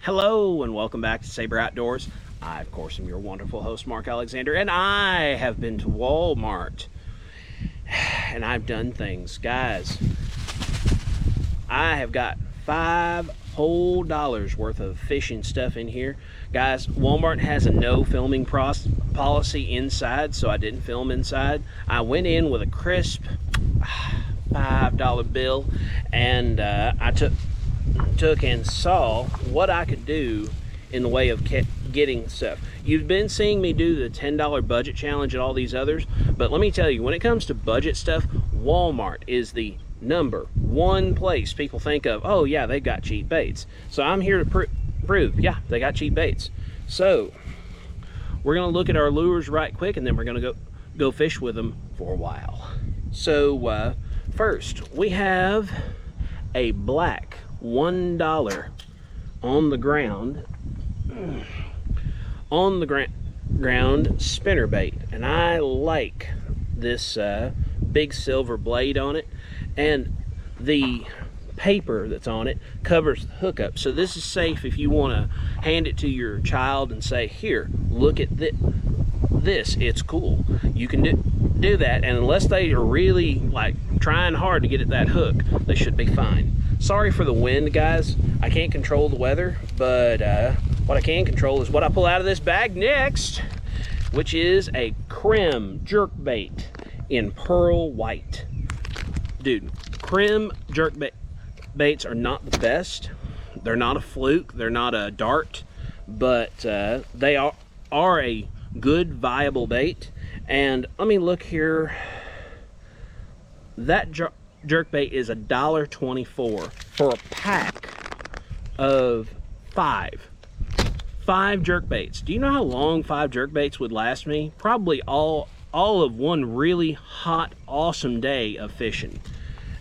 Hello and welcome back to Saber Outdoors. I, of course, am your wonderful host, Mark Alexander, and I have been to Walmart and I've done things. Guys, I have got $5 whole worth of fishing stuff in here. Guys, Walmart has a no filming policy inside, so I didn't film inside. I went in with a crisp $5 bill and I took and saw what I could do in the way of getting stuff. You've been seeing me do the $10 budget challenge and all these others, but let me tell you, when it comes to budget stuff, Walmart is the #1 place people think of. Oh yeah, they've got cheap baits. So I'm here to prove, yeah, they got cheap baits. So we're gonna look at our lures right quick, and then we're gonna go fish with them for a while. So first we have a black $1 on the ground spinnerbait, and I like this big silver blade on it, and the paper that's on it covers the hookup, so this is safe if you want to hand it to your child and say, here, look at this, it's cool. You can do that, and unless they are really like trying hard to get at that hook, they should be fine. Sorry for the wind, guys. I can't control the weather, but what I can control is what I pull out of this bag next, which is a Creme jerkbait in pearl white. Dude, Creme jerkbaits are not the best. They're not a fluke, they're not a dart, but they are a good, viable bait. And let me look here. That jerkbait is $1.24 for a pack of five jerkbaits. Do you know how long 5 jerkbaits would last me? Probably all of one really hot, awesome day of fishing.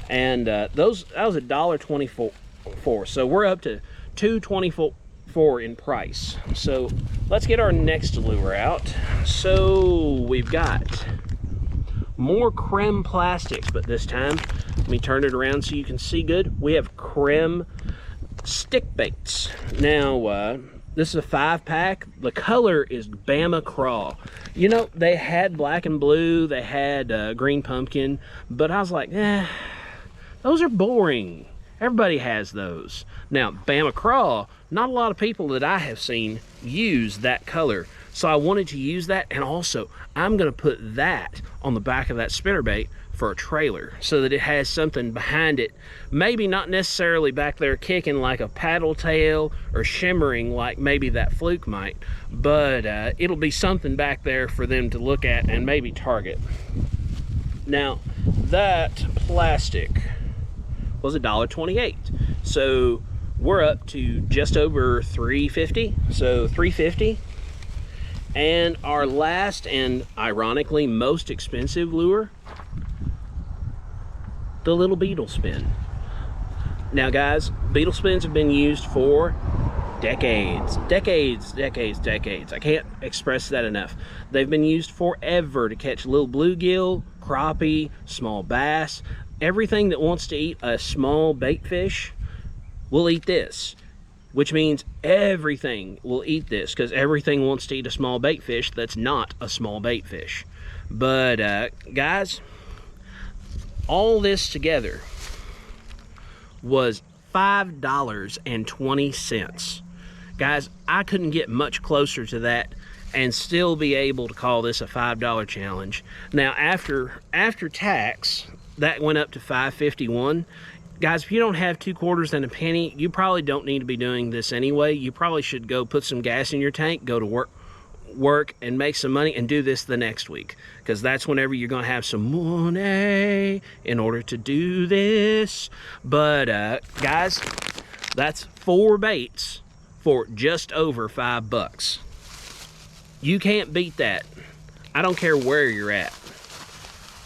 And that was $1.24. So we're up to $2.24 in price. So let's get our next lure out. So we've got more Creme plastics, but this time, let me turn it around so you can see good. We have Creme stick baits. Now, this is a 5-pack. The color is Bama Craw. You know, they had black and blue, they had green pumpkin, but I was like, those are boring. Everybody has those. Now, Bama Craw, not a lot of people that I have seen use that color. So I wanted to use that, and also I'm gonna put that on the back of that spinnerbait for a trailer so that it has something behind it. Maybe not necessarily back there kicking like a paddle tail or shimmering like maybe that fluke might, but it'll be something back there for them to look at and maybe target. Now, that plastic was $1.28. So we're up to just over $3.50. So $3.50. And our last and ironically most expensive lure, the little beetle spin. Now guys, beetle spins have been used for decades. I can't express that enough. They've been used forever to catch little bluegill, crappie, small bass. Everything that wants to eat a small bait fish will eat this, which means everything will eat this, because everything wants to eat a small bait fish that's not a small bait fish. But guys, all this together was $5.20. Guys, I couldn't get much closer to that and still be able to call this a $5 challenge. Now, after tax, that went up to $5.51. Guys, if you don't have 2 quarters and a penny, you probably don't need to be doing this anyway. You probably should go put some gas in your tank, go to work and make some money, and do this the next week, because that's whenever you're going to have some money in order to do this. But guys, that's 4 baits for just over $5. You can't beat that. I don't care where you're at.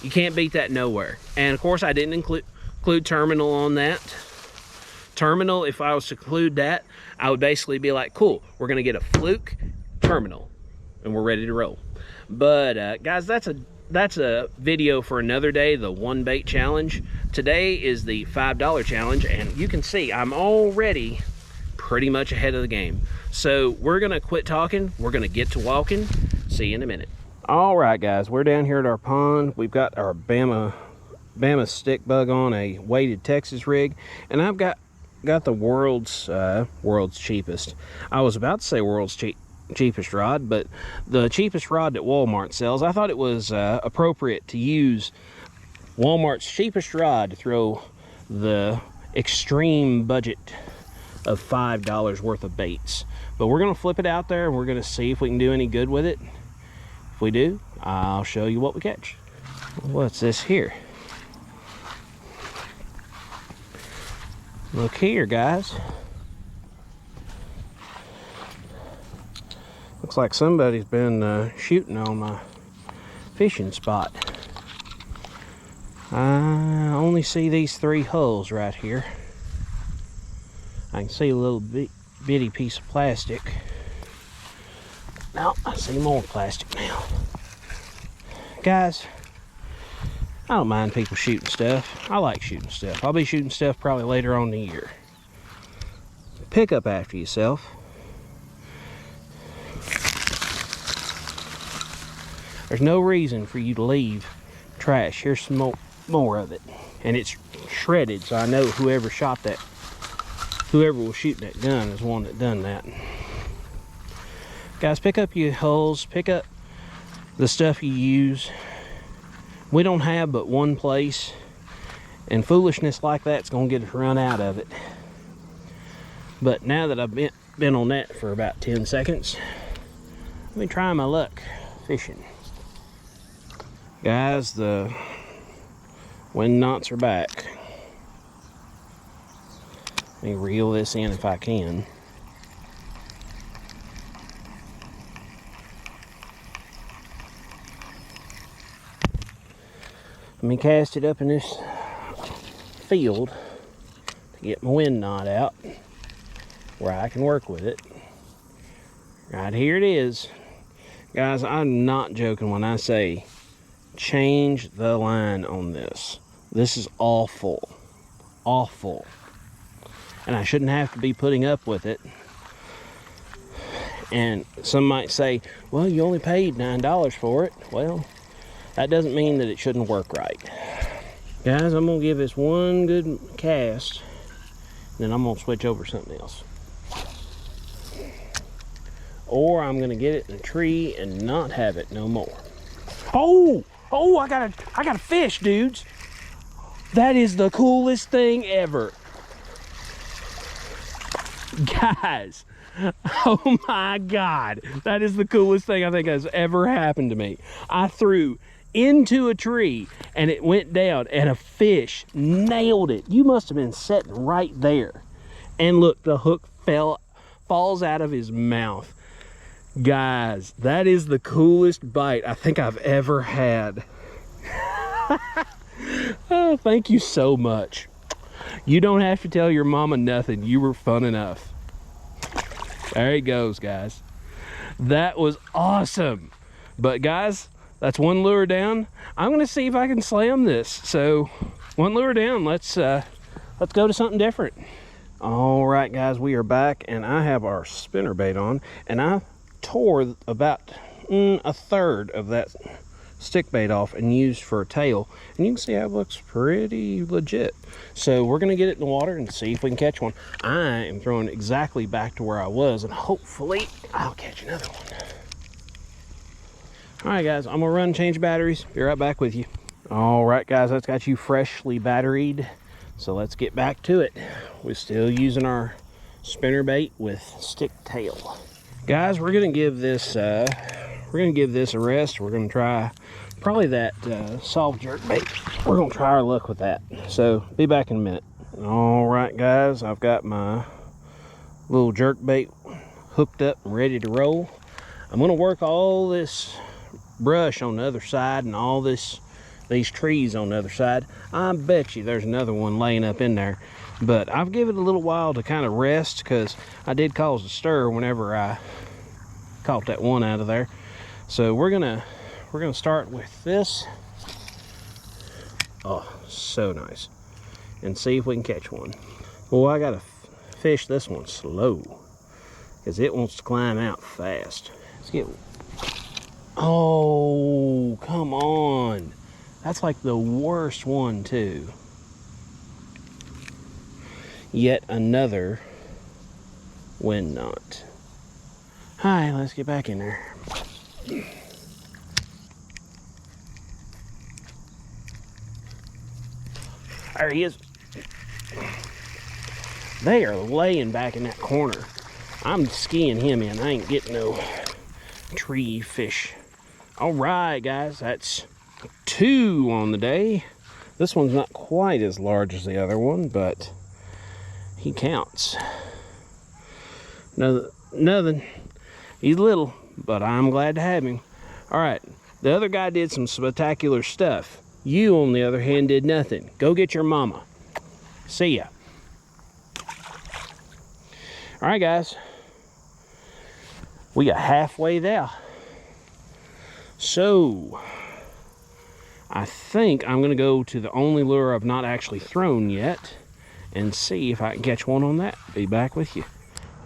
You can't beat that nowhere. And of course, I didn't include Terminal on that. Terminal, if I was to include that, I would basically be like, cool, we're gonna get a fluke, Terminal, and we're ready to roll. But guys, that's a video for another day, the 1 bait challenge. Today is the $5 challenge, and you can see I'm already pretty much ahead of the game. So we're gonna quit talking, we're gonna get to walking. See you in a minute. All right, guys, we're down here at our pond. We've got our Bama stick bug on a weighted Texas rig, and I've got the world's cheapest. I was about to say world's cheapest rod, but the cheapest rod that Walmart sells. I thought it was appropriate to use Walmart's cheapest rod to throw the extreme budget of $5 worth of baits. But we're gonna flip it out there and we're gonna see if we can do any good with it. If we do, I'll show you what we catch. What's this here? Look here, guys. Looks like somebody's been shooting on my fishing spot. I only see these 3 holes right here. I can see a little bitty piece of plastic. Now I see more plastic now. Guys, I don't mind people shooting stuff. I like shooting stuff. I'll be shooting stuff probably later on in the year. Pick up after yourself. There's no reason for you to leave trash. Here's some more of it. And it's shredded, so I know whoever shot that, whoever was shooting that gun is one that done that. Guys, pick up your holes, pick up the stuff you use. We don't have but one place, and foolishness like that's gonna get us run out of it. But now that I've been on that for about 10 seconds, let me try my luck fishing. Guys, the wind knots are back. Let me reel this in if I can. Let me cast it up in this field to get my wind knot out where I can work with it. Right here it is. Guys, I'm not joking when I say change the line on this. This is awful. Awful. And I shouldn't have to be putting up with it. And some might say, well, you only paid $9 for it. Well, that doesn't mean that it shouldn't work right. Guys, I'm gonna give this one good cast, then I'm gonna switch over to something else. Or I'm gonna get it in a tree and not have it no more. Oh, I got a fish, dudes. That is the coolest thing ever. Guys, oh my God. That is the coolest thing I think has ever happened to me. I threw into a tree and it went down and a fish nailed it. You must have been sitting right there. And look, the hook falls out of his mouth. Guys, that is the coolest bite I think I've ever had. Oh, thank you so much. You don't have to tell your mama nothing. You were fun enough. There he goes, guys. That was awesome. But guys, that's one lure down. I'm gonna see if I can slam this. So one lure down, let's go to something different. All right, guys, we are back and I have our spinnerbait on, and I tore about a third of that stick bait off and used for a tail, and you can see how it looks pretty legit. So we're gonna get it in the water and see if we can catch one. I am throwing exactly back to where I was, and hopefully I'll catch another one. All right, guys, I'm gonna run change batteries, be right back with you. All right, guys, that's got you freshly batteried, so let's get back to it. We're still using our spinnerbait with stick tail. Guys, we're gonna give this a rest. We're gonna try probably that soft jerk bait. We're gonna try our luck with that. So be back in a minute. All right, guys, I've got my little jerk bait hooked up and ready to roll. I'm gonna work all this brush on the other side and all these trees on the other side. I bet you there's another one laying up in there, but I've given it a little while to kind of rest because I did cause a stir whenever I caught that one out of there. So we're gonna start with this. Oh, so nice. And see if we can catch one. Well, I got a fish this one slow, because it wants to climb out fast. Let's get... Oh, come on. That's like the worst one too. Yet another wind knot. Hi, let's get back in there. There he is. They are laying back in that corner. I'm skiing him in. I ain't getting no tree fish. All right, guys, that's 2 on the day. This one's not quite as large as the other one, but he counts. Nothing. He's little, but I'm glad to have him. All right, the other guy did some spectacular stuff. You, on the other hand, did nothing. Go get your mama. See ya. All right, guys. We got halfway there. So, I think I'm going to go to the only lure I've not actually thrown yet and see if I can catch one on that. Be back with you.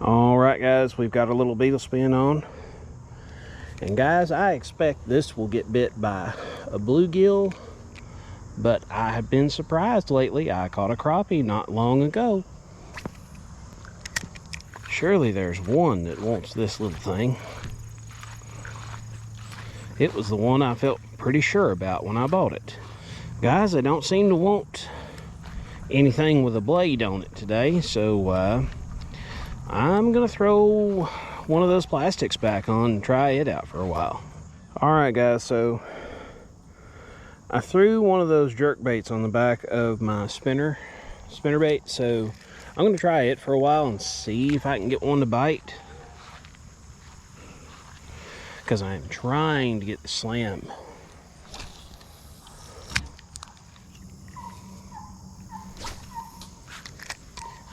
All right, guys, we've got a little beetle spin on. And guys, I expect this will get bit by a bluegill, but I have been surprised lately. I caught a crappie not long ago. Surely there's one that wants this little thing. It was the one I felt pretty sure about when I bought it. Guys, they don't seem to want anything with a blade on it today, so I'm gonna throw one of those plastics back on and try it out for a while. All right, guys, so I threw one of those jerk baits on the back of my spinner bait, so I'm gonna try it for a while and see if I can get one to bite, because I am trying to get the slam.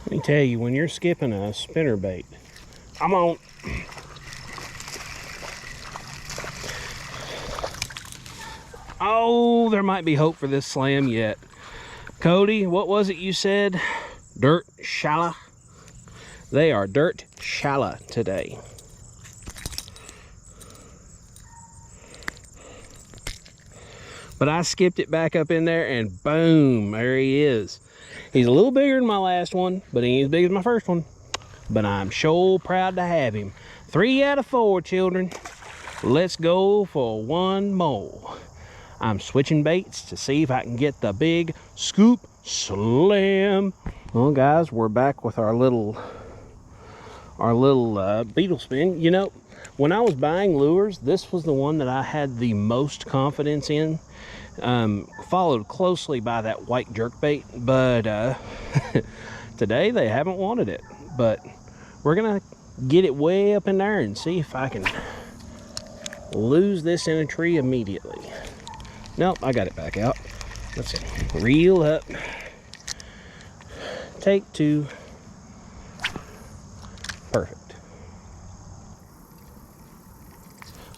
Let me tell you, when you're skipping a spinner bait, I'm on. Oh, there might be hope for this slam yet. Cody, what was it you said? Dirt shallow? They are dirt shallow today. But I skipped it back up in there and boom, there he is. He's a little bigger than my last one, but he ain't as big as my first one. But I'm so proud to have him. 3 out of 4, children. Let's go for one more. I'm switching baits to see if I can get the big scoop slam. Well, guys, we're back with our little beetle spin. You know, when I was buying lures, this was the one that I had the most confidence in. Followed closely by that white jerkbait, but today they haven't wanted it. But we're gonna get it way up in there and see if I can lose this in a tree immediately. Nope, I got it back out. Let's reel up. Take 2. Perfect.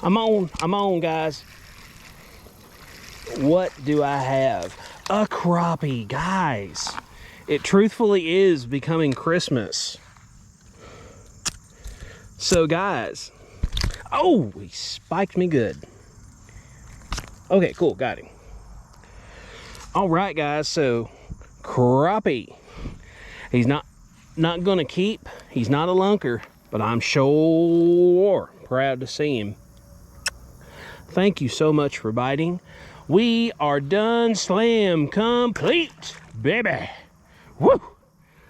I'm on, guys. What do I have? A crappie, guys. It truthfully is becoming Christmas. So, guys. Oh, he spiked me good. Okay, cool, got him. All right, guys, so crappie. He's not gonna keep. He's not a lunker, but I'm sure proud to see him. Thank you so much for biting. We are done. Slam complete, baby. Woo!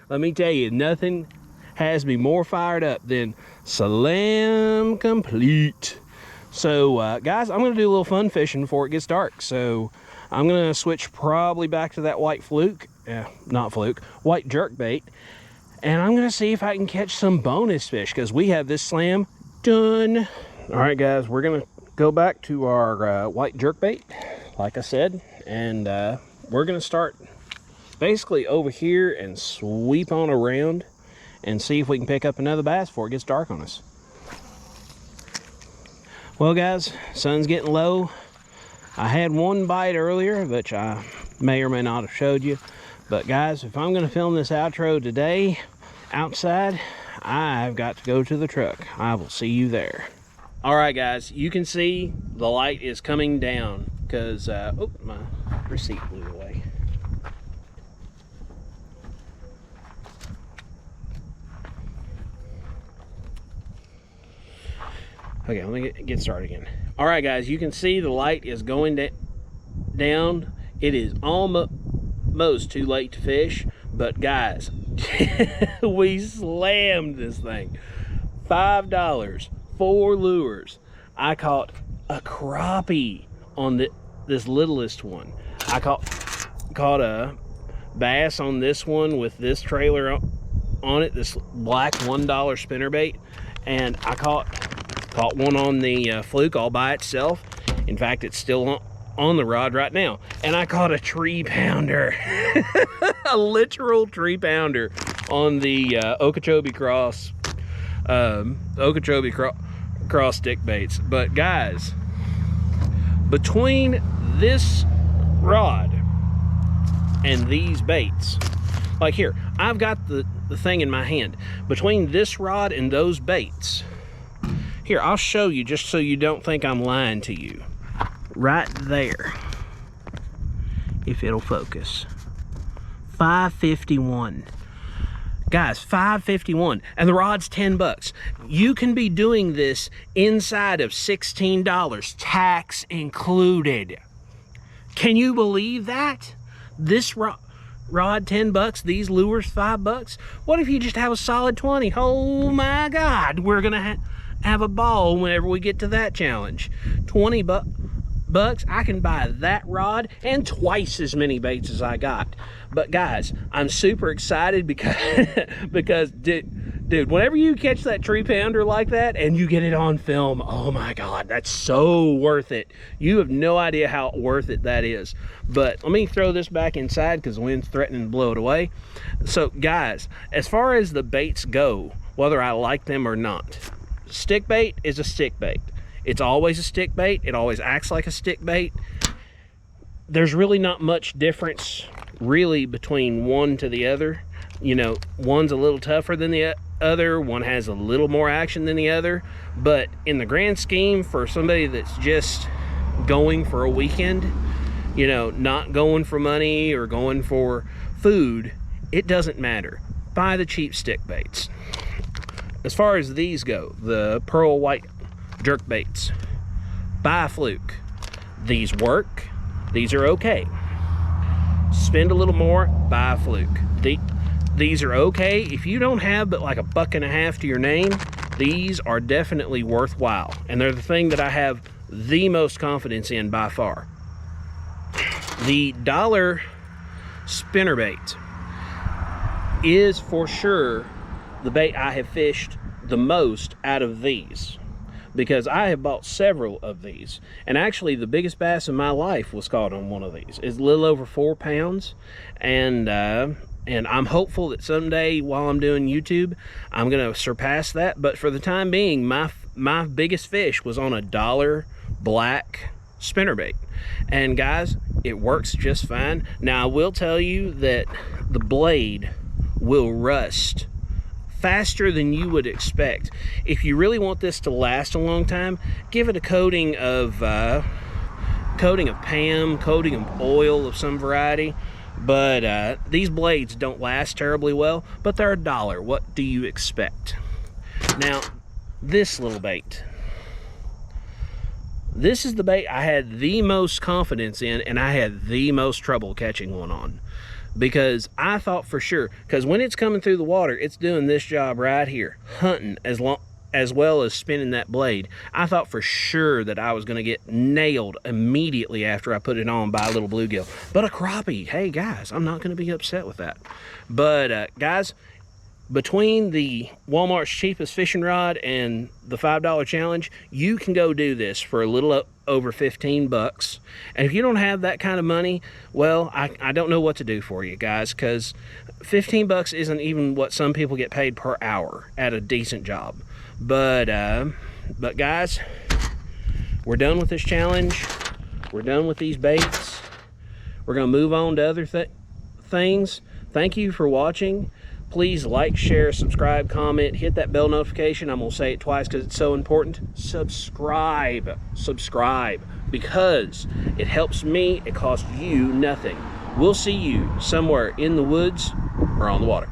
Let me tell you, nothing has me more fired up than slam complete. So, guys, I'm going to do a little fun fishing before it gets dark. So, I'm going to switch probably back to that white fluke. White jerkbait. And I'm going to see if I can catch some bonus fish, because we have this slam done. All right, guys, we're going to go back to our white jerkbait, like I said. And we're going to start basically over here and sweep on around and see if we can pick up another bass before it gets dark on us. Well, guys, sun's getting low. I had one bite earlier, which I may or may not have showed you. But guys, if I'm going to film this outro today, outside, I've got to go to the truck. I will see you there. All right, guys, you can see the light is coming down because, oh, my receipt blew away. Okay, let me get started again. All right, guys, you can see the light is going down. It is almost too late to fish, but guys, we slammed this thing. $5, 4 lures. I caught a crappie on this littlest one. I caught a bass on this one with this trailer on it, this black $1 spinnerbait, and I caught one on the fluke all by itself. In fact, it's still on the rod right now. And I caught a 3-pounder, a literal 3-pounder on the Okeechobee Cross, Cross stick baits. But guys, between this rod and these baits, like here, I've got the thing in my hand. Between this rod and those baits, here, I'll show you just so you don't think I'm lying to you. Right there, if it'll focus. $5.51. Guys, $5.51, and the rod's $10. You can be doing this inside of $16, tax included. Can you believe that? This rod $10, these lures $5. What if you just have a solid 20? Oh my God, we're gonna have a ball whenever we get to that challenge. 20 bucks, I can buy that rod and twice as many baits as I got. But guys, I'm super excited because dude, whenever you catch that 3-pounder like that and you get it on film, oh my God, that's so worth it. You have no idea how worth it that is. But let me throw this back inside because the wind's threatening to blow it away. So guys, as far as the baits go, whether I like them or not, stick bait is a stick bait. It's always a stick bait. It always acts like a stick bait. There's really not much difference really between one to the other. You know, one's a little tougher than the other, one has a little more action than the other, but in the grand scheme, for somebody that's just going for a weekend, you know, not going for money or going for food, it doesn't matter. Buy the cheap stick baits. As far as these go, the pearl white jerk baits, buy a fluke. These work, these are okay. Spend a little more, buy a fluke. These are okay. If you don't have but like $1.50 to your name, these are definitely worthwhile. And they're the thing that I have the most confidence in by far. The $1 spinnerbait is for sure the bait I have fished the most out of these, because I have bought several of these, and actually the biggest bass in my life was caught on one of these. It's a little over 4 pounds, and I'm hopeful that someday while I'm doing YouTube, I'm gonna surpass that. But for the time being, my biggest fish was on a $1 black spinnerbait, and guys, it works just fine. Now I will tell you that the blade will rust faster than you would expect. If you really want this to last a long time, give it a coating of PAM, coating of oil of some variety. But these blades don't last terribly well, but they're $1. What do you expect? Now, this little bait. This is the bait I had the most confidence in, and I had the most trouble catching one on. Because I thought for sure, because when it's coming through the water, it's doing this job right here, hunting as well as spinning that blade. I thought for sure that I was going to get nailed immediately after I put it on by a little bluegill. But a crappie, hey guys, I'm not going to be upset with that. But guys, between the Walmart's cheapest fishing rod and the $5 challenge, you can go do this for a little over 15 bucks. And if you don't have that kind of money, well, I don't know what to do for you guys, because 15 bucks isn't even what some people get paid per hour at a decent job. But guys, we're done with this challenge. We're done with these baits. We're gonna move on to other things. Thank you for watching. Please like, share, subscribe, comment, hit that bell notification. I'm going to say it twice because it's so important. Subscribe, because it helps me. It costs you nothing. We'll see you somewhere in the woods or on the water.